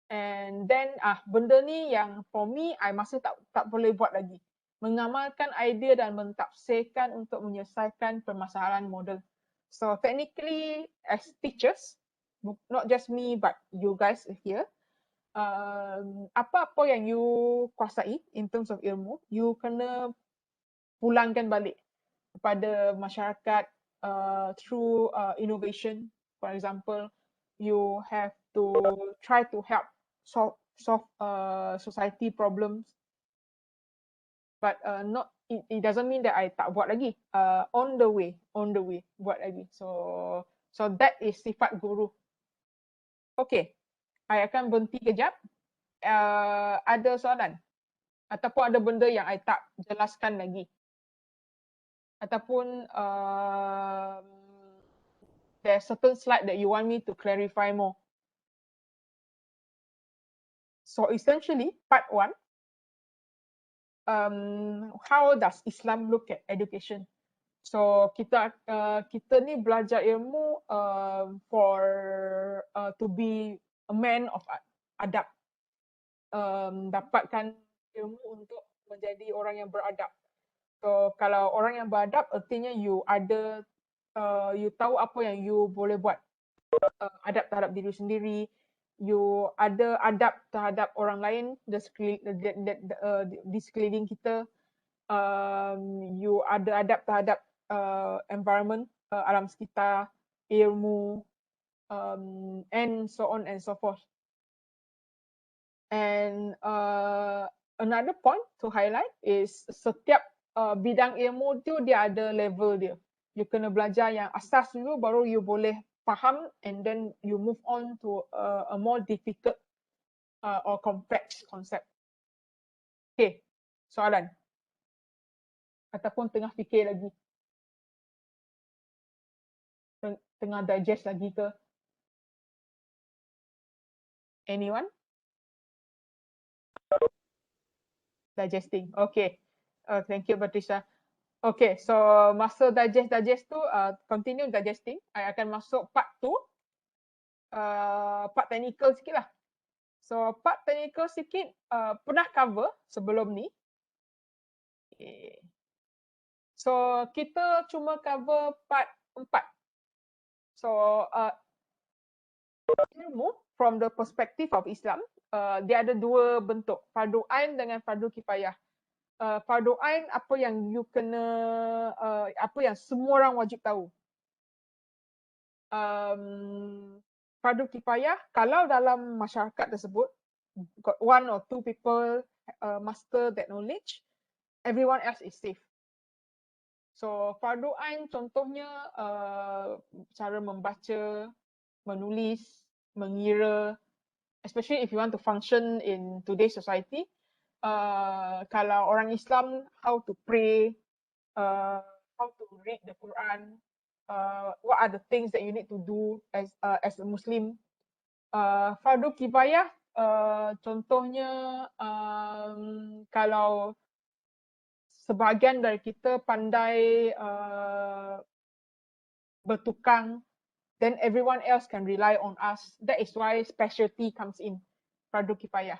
and then benda ni yang for me I masih tak boleh buat lagi, mengamalkan idea dan mentafsirkan untuk menyelesaikan permasalahan model. So technically as teachers, not just me but you guys here, apa-apa yang you kuasai in terms of ilmu, you kena pulangkan balik kepada masyarakat through innovation. For example, you have to try to help solve society problems, but it doesn't mean that I tak buat lagi. On the way buat lagi. So that is sifat guru. Okay, I akan berhenti kejap. Ada soalan ataupun ada benda yang I tak jelaskan lagi, ataupun there's certain slide that you want me to clarify more. So essentially, part 1, how does Islam look at education? So kita ni belajar ilmu for to be a man of adab, dapatkan ilmu untuk menjadi orang yang beradab. So kalau orang yang beradab, artinya you ada you tahu apa yang you boleh buat, adab terhadap diri sendiri, you ada adab terhadap orang lain di sekeliling kita, you ada adab terhadap environment, alam sekitar, ilmu, and so on and so forth. And another point to highlight is setiap bidang ilmu tu dia ada level dia. You kena belajar yang asas dulu, baru you boleh faham, and then you move on to a more difficult or complex concept. Okay, soalan? Ataupun tengah fikir lagi? Tengah digest lagi ke? Anyone? Digesting. Okay. Thank you, Patricia. Okay, so masa digest tu, continue digesting. I akan masuk part 2. Part technical sikit lah. So, part technical sikit, pernah cover sebelum ni. Okay. So, kita cuma cover part 4. So, ilmu from the perspective of Islam, dia ada dua bentuk, fardu ain dengan fardu kifayah. Fardu ain apa yang you kena, apa yang semua orang wajib tahu. Fardu kifayah, kalau dalam masyarakat tersebut got one or two people master that knowledge, everyone else is safe. So fardu ain contohnya cara membaca, menulis, mengira, especially if you want to function in today's society. Kalau orang Islam, how to pray, how to read the Quran, what are the things that you need to do as a Muslim. Fardu kifayah, contohnya kalau sebahagian dari kita pandai bertukang, then everyone else can rely on us. That is why specialty comes in, fardu kifayah.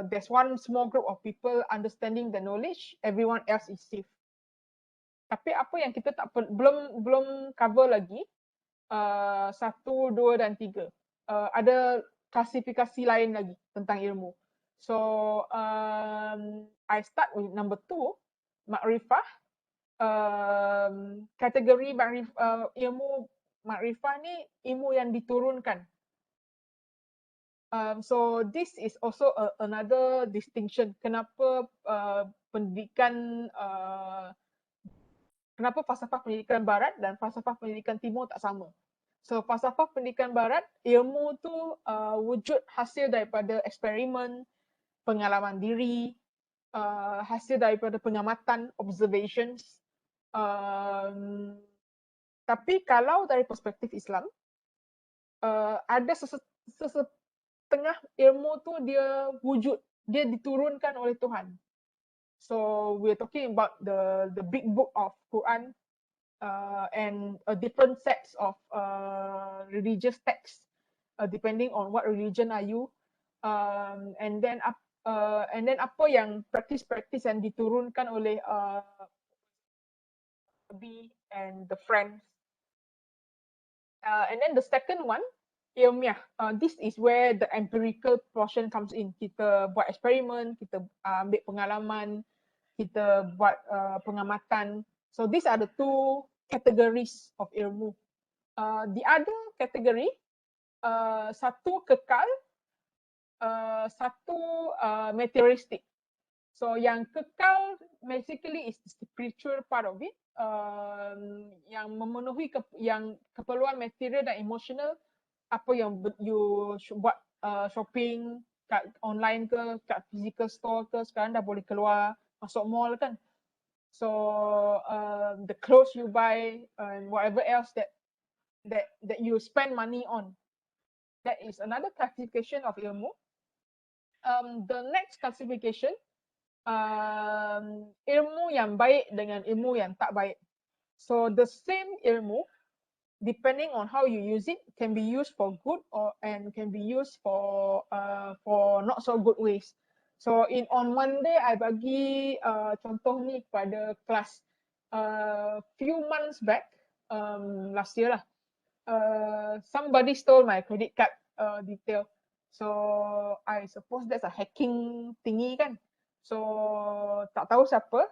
There's one small group of people understanding the knowledge, everyone else is safe. Tapi apa yang kita belum cover lagi, 1, 2 dan 3. Ada klasifikasi lain lagi tentang ilmu. So I start with number 2, makrifah. Kategori ilmu makrifah ni ilmu yang diturunkan. So this is also another distinction. Kenapa pendidikan, kenapa falsafah pendidikan barat dan falsafah pendidikan timur tak sama? So falsafah pendidikan barat, ilmu tu wujud hasil daripada eksperimen, pengalaman diri, hasil daripada pengamatan, observations. Tapi kalau dari perspektif Islam, ada setengah ilmu tu dia wujud, dia diturunkan oleh Tuhan. So we're talking about the big book of Quran, and a different sets of religious texts, depending on what religion are you, and then apa yang practice yang diturunkan oleh Nabi and the friends. And then the second one, ilmiah. This is where the empirical portion comes in. Kita buat eksperimen, kita ambil pengalaman, kita buat pengamatan. So these are the two categories of ilmu. The other category, satu kekal, satu materialistic. So yang kekal basically is the spiritual part of it. Yang memenuhi yang keperluan material dan emosional, apa yang you buat shopping kat online ke, kat physical store ke, sekarang dah boleh keluar masuk mall kan. So the clothes you buy and whatever else that you spend money on, that is another classification of ilmu. The next classification, ilmu yang baik dengan ilmu yang tak baik. So the same ilmu, depending on how you use it, can be used for good and can be used for not so good ways. So on Monday, I bagi contoh ni kepada kelas. Few months back, last year lah, somebody stole my credit card detail. So I suppose that's a hacking thingy kan. So tak tahu siapa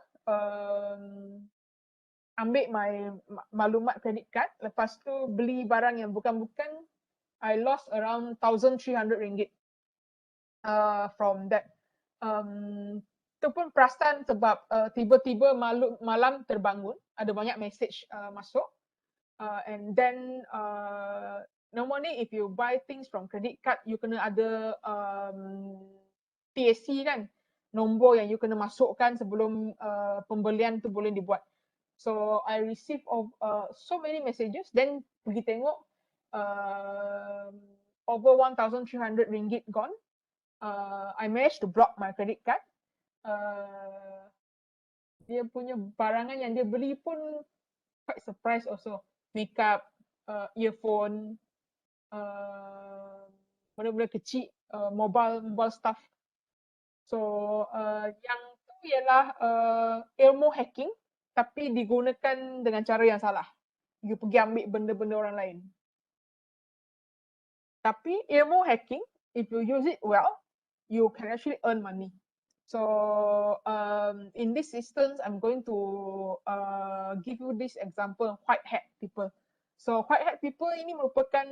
ambil my maklumat credit card, lepas tu beli barang yang bukan-bukan. I lost around 1,300 ringgit from that. kita pun perasan sebab tiba-tiba malam terbangun, ada banyak message masuk. And then normally if you buy things from credit card, you kena ada TAC kan, nombor yang you kena masukkan sebelum pembelian tu boleh dibuat. So I receive so many messages, then pergi tengok over 1,300 ringgit gone. I managed to block my credit card. Dia punya barangan yang dia beli pun quite surprised also. Makeup, earphone, benda-benda kecil, mobile stuff. So yang tu ialah ilmu hacking tapi digunakan dengan cara yang salah. You pergi ambil benda-benda orang lain. Tapi ilmu hacking, if you use it well, you can actually earn money. So in this instance, I'm going to give you this example, white hat people. So white hat people ini merupakan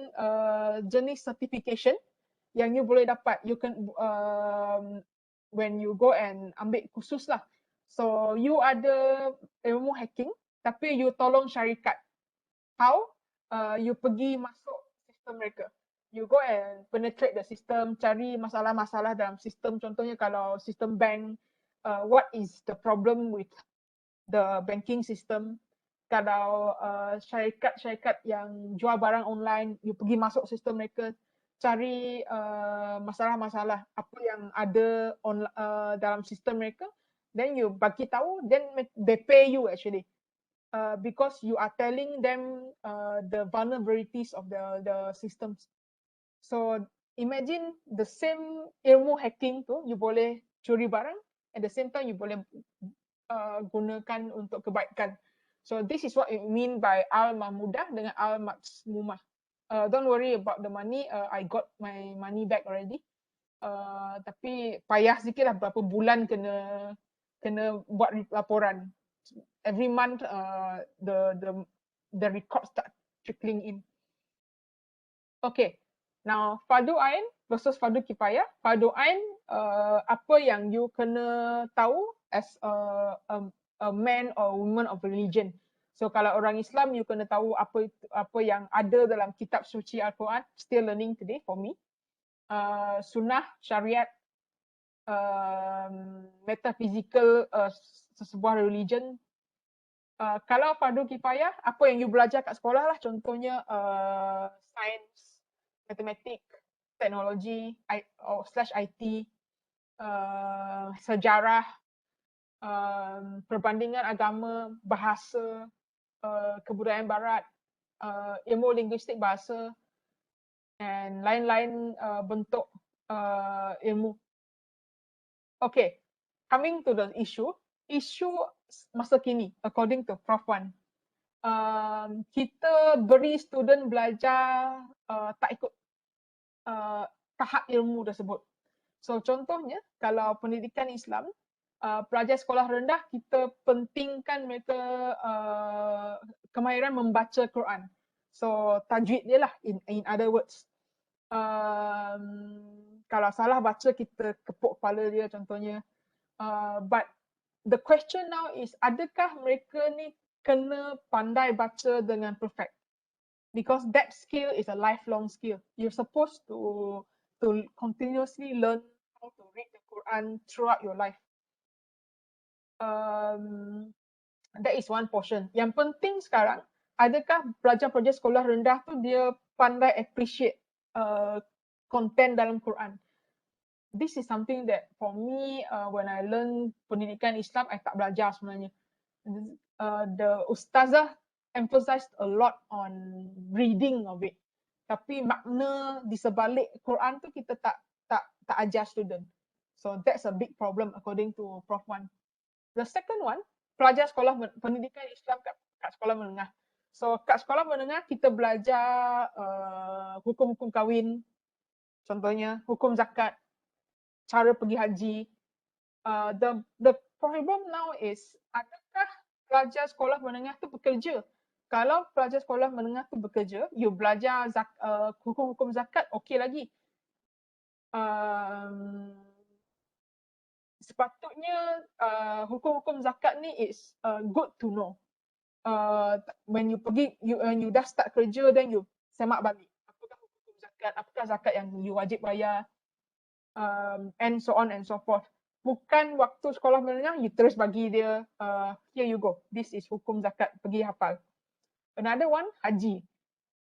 jenis certification yang you boleh dapat. You can when you go and ambil kursus lah. So you ada ilmu hacking, tapi you tolong syarikat. How? You pergi masuk sistem mereka. You go and penetrate the system, cari masalah-masalah dalam sistem. Contohnya kalau sistem bank, what is the problem with the banking system? Kalau syarikat-syarikat yang jual barang online, you pergi masuk sistem mereka, cari masalah-masalah apa yang ada dalam sistem mereka, then you bagi tahu, then they pay you actually. Because you are telling them the vulnerabilities of the systems. So imagine the same ilmu hacking tu, you boleh curi barang, at the same time you boleh gunakan untuk kebaikan. So this is what it mean by al-mahmudah dengan al-maksmumah. Don't worry about the money, I got my money back already. Tapi payah sikit lah, berapa bulan kena buat laporan. Every month the record start trickling in. Okay. Now, fardu ain versus fardu kifayah. Fardu ain, apa yang you kena tahu as a man or woman of religion. So kalau orang Islam, you kena tahu apa yang ada dalam kitab suci Al-Quran. Still learning today for me. Sunnah, syariat, metaphysical sesebuah religion. Kalau fardu kifayah, apa yang you belajar kat sekolah lah. Contohnya science, matematik, teknologi, /IT, sejarah, perbandingan agama, bahasa, kebudayaan barat, ilmu linguistik bahasa, dan lain-lain bentuk ilmu. Okay, coming to the issue masa kini, according to Prof. Wan. Kita beri student belajar tak ikut tahap ilmu tersebut. So contohnya, kalau pendidikan Islam, pelajar sekolah rendah, kita pentingkan mereka kemahiran membaca Quran. So tajwid dia lah, in other words. Kalau salah baca, kita kepuk kepala dia contohnya. But the question now is, adakah mereka ni kena pandai baca dengan perfect? Because that skill is a lifelong skill. You're supposed to continuously learn how to read the Quran throughout your life. That is one portion. Yang penting sekarang, adakah pelajar-pelajar sekolah rendah tu dia pandai appreciate content dalam Quran? This is something that for me, when I learn pendidikan Islam, I tak belajar sebenarnya. The ustazah emphasized a lot on reading of it. Tapi makna di sebalik Quran tu kita tak ajar student. So that's a big problem according to Prof. Wan. The second one, pelajar sekolah pendidikan Islam kat sekolah menengah. So kat sekolah menengah kita belajar hukum-hukum kahwin, contohnya hukum zakat, cara pergi haji. The problem now is, adakah pelajar sekolah menengah tu bekerja? Kalau pelajar sekolah menengah tu bekerja, you belajar hukum-hukum zakat, okey lagi. sepatutnya hukum-hukum zakat ni is good to know. When you pergi, when you dah start kerja, then you semak balik. Apakah hukum zakat, apakah zakat yang you wajib bayar, and so on and so forth. Bukan waktu sekolah menengah, you terus bagi dia, here you go, this is hukum zakat, pergi hafal. Another one, haji.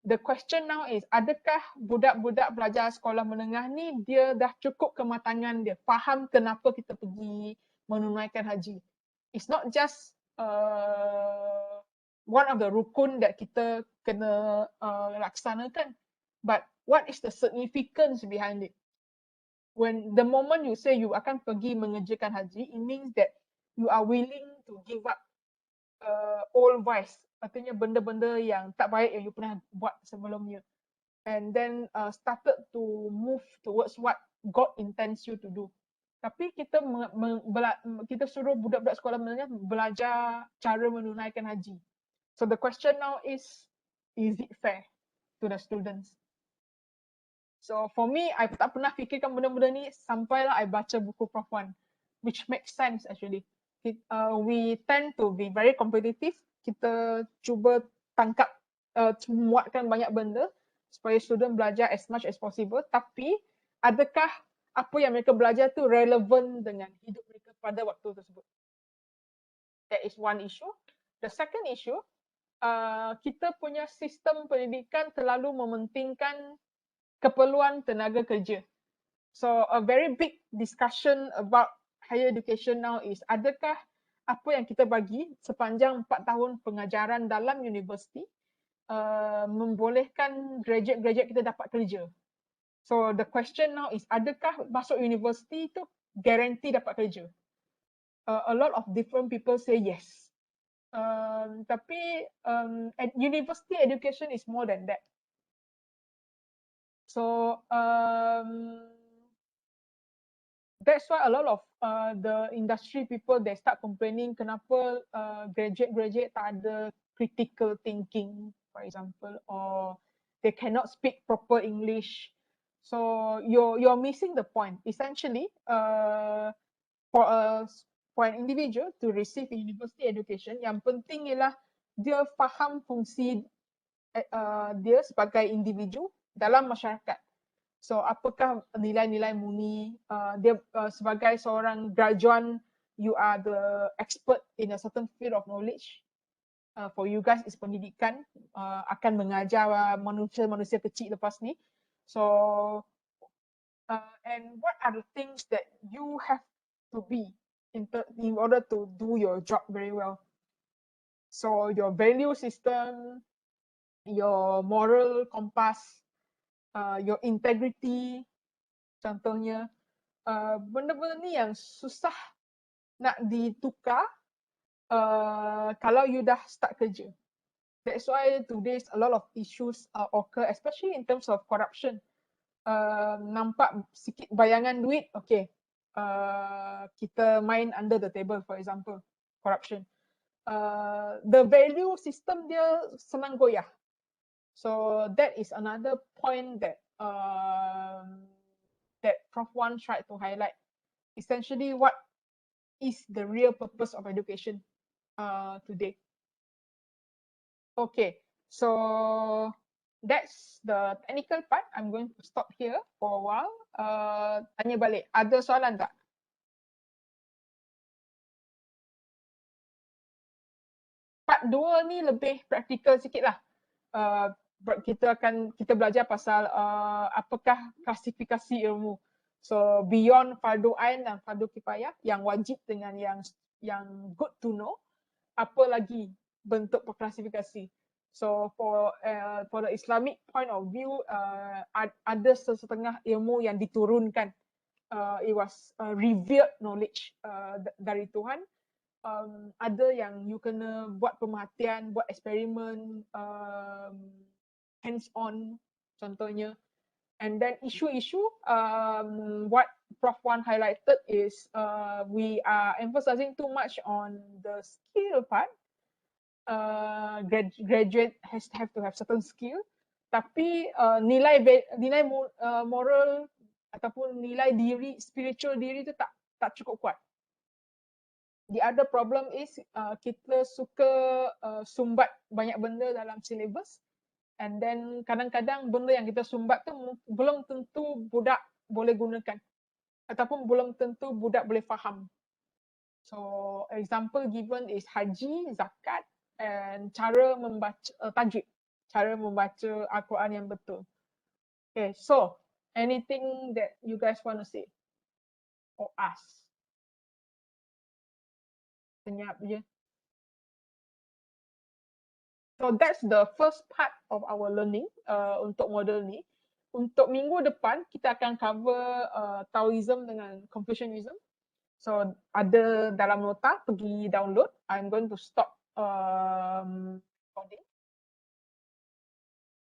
The question now is, adakah budak-budak belajar sekolah menengah ni, dia dah cukup kematangan dia, faham kenapa kita pergi menunaikan haji. It's not just one of the rukun that kita kena laksanakan, but what is the significance behind it? When the moment you say you akan pergi mengerjakan haji, it means that you are willing to give up old vice. Artinya benda-benda yang tak baik yang you pernah buat sebelumnya. And then started to move towards what God intends you to do. Tapi kita kita suruh budak-budak sekolah menengah belajar cara menunaikan haji. So the question now is it fair to the students? So for me, I tak pernah fikirkan benda-benda ni sampailah I baca buku Prof. Wan, which makes sense actually. We tend to be very competitive. Kita cuba tangkap, muatkan banyak benda supaya student belajar as much as possible. Tapi adakah apa yang mereka belajar tu relevan dengan hidup mereka pada waktu tersebut? That is one issue. The second issue, kita punya sistem pendidikan terlalu mementingkan keperluan tenaga kerja. So a very big discussion about higher education now is, adakah apa yang kita bagi sepanjang 4 tahun pengajaran dalam universiti membolehkan graduate-graduate kita dapat kerja? So the question now is, adakah masuk universiti itu guarantee dapat kerja? A lot of different people say yes. Tapi university education is more than that. So that's why a lot of the industry people, they start complaining kenapa graduate tak ada critical thinking, for example, or they cannot speak proper English. So you're missing the point. Essentially, for an individual to receive a university education, yang penting ialah dia faham fungsi dia sebagai individu dalam masyarakat. So apakah nilai-nilai murni, dia sebagai seorang graduan, you are the expert in a certain field of knowledge. For you guys is pendidikan, akan mengajar manusia-manusia kecil lepas ni. So and what are the things that you have to be in order to do your job very well? So your value system, your moral compass, your integrity, contohnya, benda-benda ni yang susah nak ditukar kalau you dah start kerja. That's why today's a lot of issues occur, especially in terms of corruption. Nampak sikit bayangan duit, okay, kita main under the table, for example, corruption. The value system dia senang goyah. So that is another point that that Prof. Wan tried to highlight. Essentially, what is the real purpose of education today? Okay, so that's the technical part. I'm going to stop here for a while. Tanya balik, ada soalan tak? Part 2 ni lebih praktikal sikit lah. Kita belajar pasal apakah klasifikasi ilmu. So beyond fardu ain dan fardu kifayah, yang wajib dengan yang good to know, apa lagi bentuk klasifikasi. So for the Islamic point of view, ada setengah ilmu yang diturunkan. It was revealed knowledge dari Tuhan. Ada yang you kena buat pemerhatian, buat eksperimen, hands-on contohnya. And then issue what Prof. Wan highlighted is we are emphasizing too much on the skill part. Graduate have to have certain skill, tapi nilai moral ataupun nilai diri, spiritual diri tu tak cukup kuat. The other problem is kita suka sumbat banyak benda dalam syllabus, and then kadang-kadang benda yang kita sumbat tu belum tentu budak boleh gunakan ataupun belum tentu budak boleh faham. So example given is haji, zakat, and cara membaca tajwid, cara membaca Al-Quran yang betul. Okay, so anything that you guys want to say or ask? Senyap je. So that's the first part of our learning untuk model ni. Untuk minggu depan kita akan cover Taoism dengan Confucianism. So ada dalam nota, pergi download. I'm going to stop recording.